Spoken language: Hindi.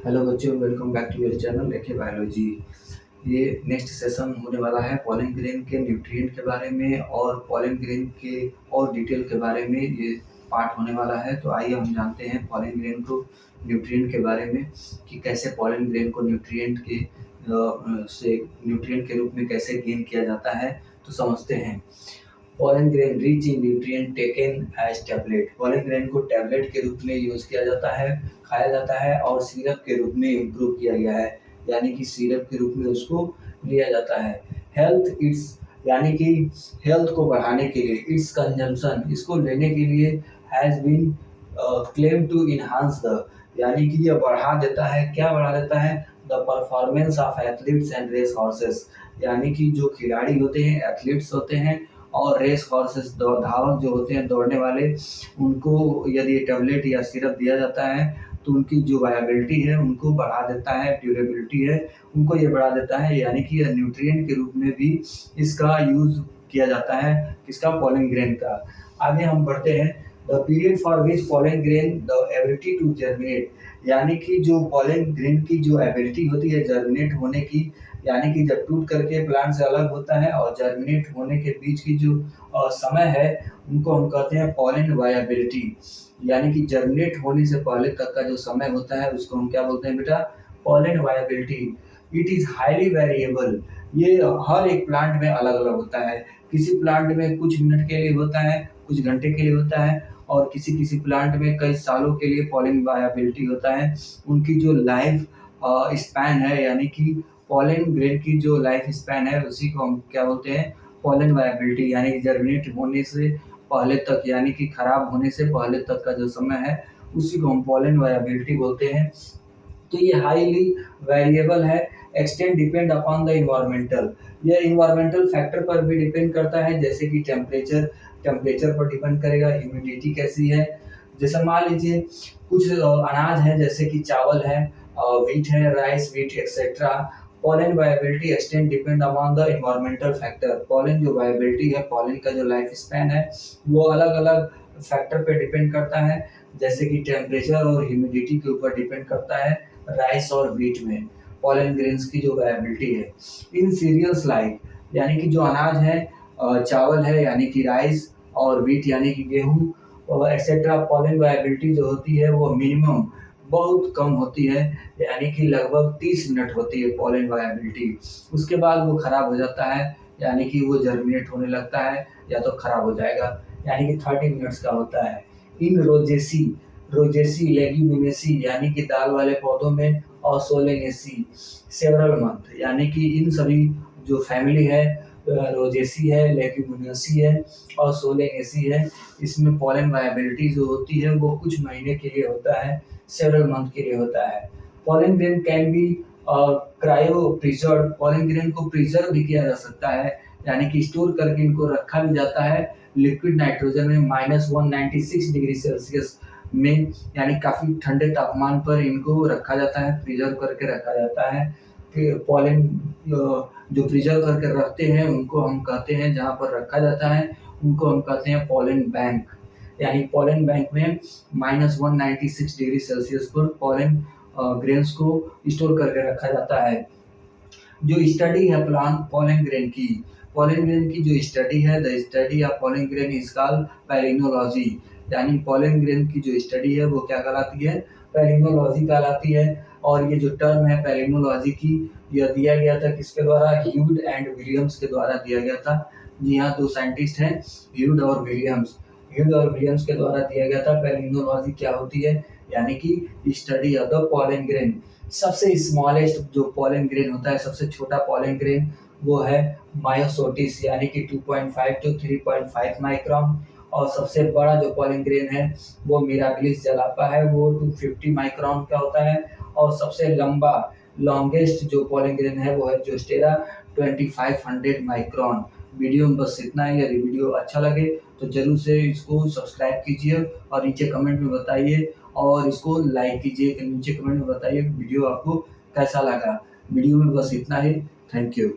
हेलो बच्चों, welcome back to your channel AK biology. ये नेक्स्ट सेशन होने वाला है पॉलन ग्रेन के न्यूट्रिएंट के बारे में और पॉलन ग्रेन के और डिटेल के बारे में ये पार्ट होने वाला है। तो आइए हम जानते हैं पॉलन ग्रेन को न्यूट्रिएंट के बारे में कि कैसे पॉलन ग्रेन को न्यूट्रिएंट के रूप में कैसे गेन किया जाता है। तो समझते हैं। Pollen grain rich in nutrient taken as tablet. Pollen grain को टैबलेट के रूप में यूज किया जाता है, खाया जाता है और सिरप के रूप में इम्प्रूव किया गया है, यानी कि सिरप के रूप में उसको लिया जाता है। हेल्थ इट्स यानी कि हेल्थ को बढ़ाने के लिए इट्स कंजम्पशन इसको लेने के लिए has been claim to enhance the यानी कि यह बढ़ा देता है। क्या बढ़ा देता है? The performance of athletes and race horses, यानी कि जो खिलाड़ी होते हैं, एथलीट्स होते हैं और रेस हॉर्सेस धावक जो होते हैं, दौड़ने वाले, उनको यदि टैबलेट या सिरप दिया जाता है तो उनकी जो वायबिलिटी है उनको बढ़ा देता है, ड्यूरेबिलिटी है उनको ये बढ़ा देता है, यानी कि न्यूट्रिएंट के रूप में भी इसका यूज किया जाता है। किसका? पॉलन ग्रेन का। आगे हम बढ़ते हैं। The period for which pollen grain the ability to germinate, यानी कि जो पॉलन ग्रेन की जो एबिलिटी होती है जर्मिनेट होने की, यानी कि जब टूट करके प्लांट से अलग होता है और जर्मिनेट होने के बीच की जो समय है उनको हम कहते हैं पॉलन वायबिलिटी। यानी कि जर्मिनेट होने से पहले तक का जो समय होता है उसको हम क्या बोलते हैं बेटा? Pollen viability. It is highly variable. ये हर एक प्लांट में अलग अलग होता है। किसी प्लांट में कुछ मिनट के लिए होता है, कुछ घंटे के लिए होता है और किसी किसी प्लांट में कई सालों के लिए पॉलन वायबिलिटी होता है। उनकी जो लाइफ स्पैन है, यानी कि पॉलन ग्रेन की जो लाइफ स्पैन है उसी को हम क्या बोलते हैं? Pollen viability. यानी कि जर्मिनेट होने से पहले तक, यानी कि खराब होने से पहले तक का जो समय है उसी को हम पॉलन वायबिलिटी बोलते हैं। तो ये हाईली वेरिएबल है। Extent depend upon the environmental, यह इन्वायरमेंटल फैक्टर पर भी डिपेंड करता है, जैसे कि टेम्परेचर पर डिपेंड करेगा, ह्यूमिडिटी कैसी है। जैसे मान लीजिए कुछ अनाज है जैसे कि चावल है, व्हीट है, rice, wheat etcetera. Pollen viability extent depend upon the environmental factor. Pollen जो वायबिलिटी है, पॉलन का जो लाइफ स्पैन है वो अलग अलग फैक्टर पे डिपेंड करता है, जैसे कि टेम्परेचर और ह्यूमिडिटी के ऊपर डिपेंड करता है। राइस और व्हीट में पॉलन ग्रेन्स की जो वायबिलिटी है। इन सीरियल्स लाइक, यानी कि जो अनाज है, चावल है यानी कि राइस और व्हीट यानी कि गेहूँ और एक्सेट्रा, पॉलन वायबिलिटी जो होती है वो मिनिमम बहुत कम होती है, यानी कि लगभग 30 मिनट होती है पॉलन वायबिलिटी। उसके बाद वो खराब हो जाता है, यानी कि वो जर्मिनेट होने लगता है या तो खराब हो जाएगा, यानी कि 30 मिनट्स का होता है। इन रोजेसी लेग्यूमिनेसी, यानी कि दाल वाले पौधों में, और सोलेनेसी सेवरल मंथ, यानी कि इन सभी जो फैमिली है, रोजेसी है, लेग्यूमिनेसी है और सोलेनेसी है, इसमें पॉलन वायबिलिटी जो होती है वो कुछ महीने के लिए होता है, सेवरल मंथ के लिए होता है। Pollen grain can be cryo preserve, pollen grain को प्रिजर्व भी किया जा सकता है, यानी कि स्टोर करके इनको रखा भी जाता है लिक्विड नाइट्रोजन में -196 डिग्री सेल्सियस में, यानी काफ़ी ठंडे तापमान पर इनको रखा जाता है, प्रिजर्व करके रखा जाता है। फिर पॉलन जो प्रिजर्व करके रखते हैं उनको हम कहते हैं, जहाँ पर रखा जाता है उनको हम कहते हैं पॉलन बैंक। यानी पॉलन बैंक में -196 डिग्री सेल्सियस पर पॉलन ग्रेन्स को स्टोर करके रखा जाता है। जो स्टडी है प्लांट पॉलन ग्रेन की जो स्टडी है, the study of pollen grain is called palynology. यानी पॉलन ग्रेन की जो स्टडी है वो क्या कहलाती है? पैलिनोलॉजी कहलाती है। और ये जो टर्म है पैलिनोलॉजी की, यह दिया गया था किसके द्वारा? ह्यूड एंड विलियम्स के द्वारा दिया गया था। जी हाँ, दो साइंटिस्ट हैं, ह्यूड और विलियम्स के द्वारा दिया गया था। पैलिनोलॉजी क्या होती है? यानी कि study of the pollen grain. सबसे स्मॉलेस्ट जो पॉलन ग्रेन होता है, सबसे छोटा पॉलन ग्रेन वो है मायोसोटिस, यानी कि 2.5 to 3.5 माइक्रोन। और सबसे बड़ा जो पॉलन ग्रेन है वो मिराबिलिस जलापा है, वो 250 माइक्रोन का होता है। और सबसे लॉन्गेस्ट जो पॉलन ग्रेन है वो है जोस्टेरा, 2500 माइक्रोन। वीडियो में बस इतना ही। यदि वीडियो अच्छा लगे तो जरूर से इसको सब्सक्राइब कीजिए और नीचे कमेंट में बताइए, और इसको लाइक कीजिए। नीचे कमेंट में बताइए वीडियो आपको कैसा लगा। वीडियो में बस इतना ही। Thank you.